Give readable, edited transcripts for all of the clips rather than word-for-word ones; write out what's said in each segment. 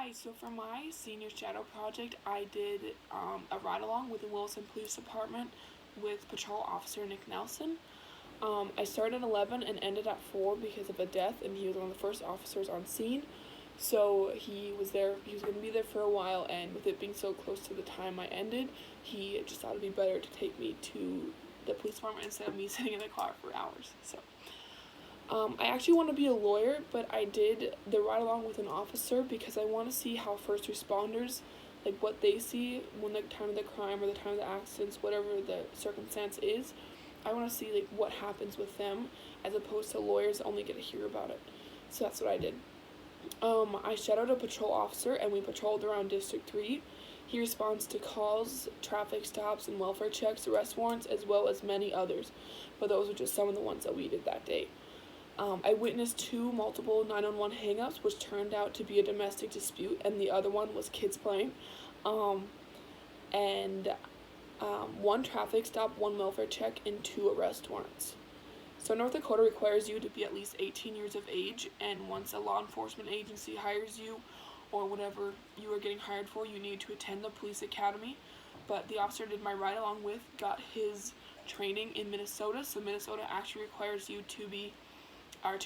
Hi, so for my senior shadow project, I did a ride along with the Wilson Police Department with Patrol Officer Nick Nelson. I started at 11 and ended at 4 because of a death, and he was one of the first officers on scene. So he was going to be there for a while, and with it being so close to the time I ended, he just thought it'd be better to take me to the police department instead of me sitting in the car for hours. I actually want to be a lawyer, but I did the ride along with an officer because I want to see how first responders, like what they see when the time of the crime or the time of the accidents, whatever the circumstance is. I want to see like what happens with them as opposed to lawyers only get to hear about it. So that's what I did. I shadowed a patrol officer and we patrolled around District 3. He responds to calls, traffic stops, and welfare checks, arrest warrants, as well as many others. But those are just some of the ones that we did that day. I witnessed 2 multiple 911 hang-ups, which turned out to be a domestic dispute, and the other one was kids playing. And 1 traffic stop, 1 welfare check, and 2 arrest warrants. So North Dakota requires you to be at least 18 years of age, and once a law enforcement agency hires you, or whatever you are getting hired for, you need to attend the police academy. But the officer did my ride along with got his training in Minnesota, so Minnesota actually requires you to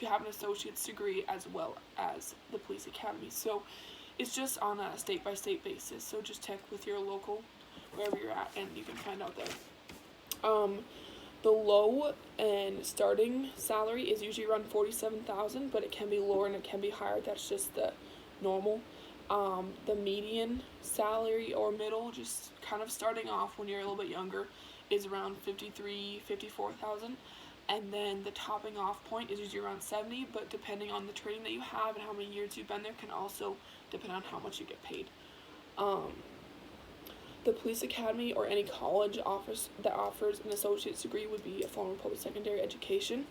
have an associate's degree as well as the police academy. So it's just on a state-by-state basis, so just check with your local, wherever you're at, and you can find out there. The low and starting salary is usually around $47,000, but it can be lower and it can be higher. That's just the normal. The median salary or middle, just kind of starting off when you're a little bit younger, is around $54,000. And then the topping off point is usually around 70, but depending on the training that you have and how many years you've been there can also depend on how much you get paid. The police academy or any college that offers an associate's degree would be a form of public secondary education.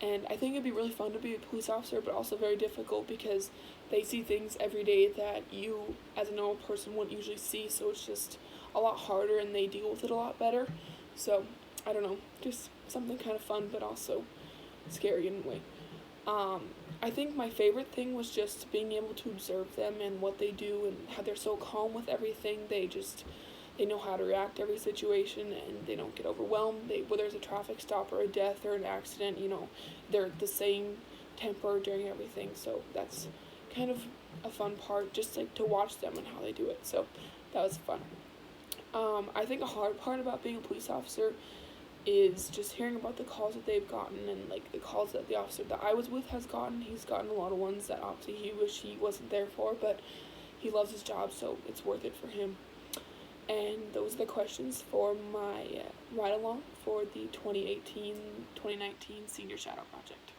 And I think it'd be really fun to be a police officer, but also very difficult because they see things every day that you as a normal person wouldn't usually see, so it's just a lot harder and they deal with it a lot better. So I don't know, just something kind of fun but also scary in a way. I think my favorite thing was just being able to observe them and what they do and how they're so calm with everything. They know how to react to every situation and they don't get overwhelmed. Whether there's a traffic stop or a death or an accident, they're the same temper during everything. So that's kind of a fun part, just like to watch them and how they do it. So that was fun. I think a hard part about being a police officer is just hearing about the calls that they've gotten and like the calls that the officer that I was with has gotten. He's gotten a lot of ones that obviously he wish he wasn't there for, but he loves his job, so it's worth it for him. And those are the questions for my ride along for the 2018-2019 Senior Shadow Project.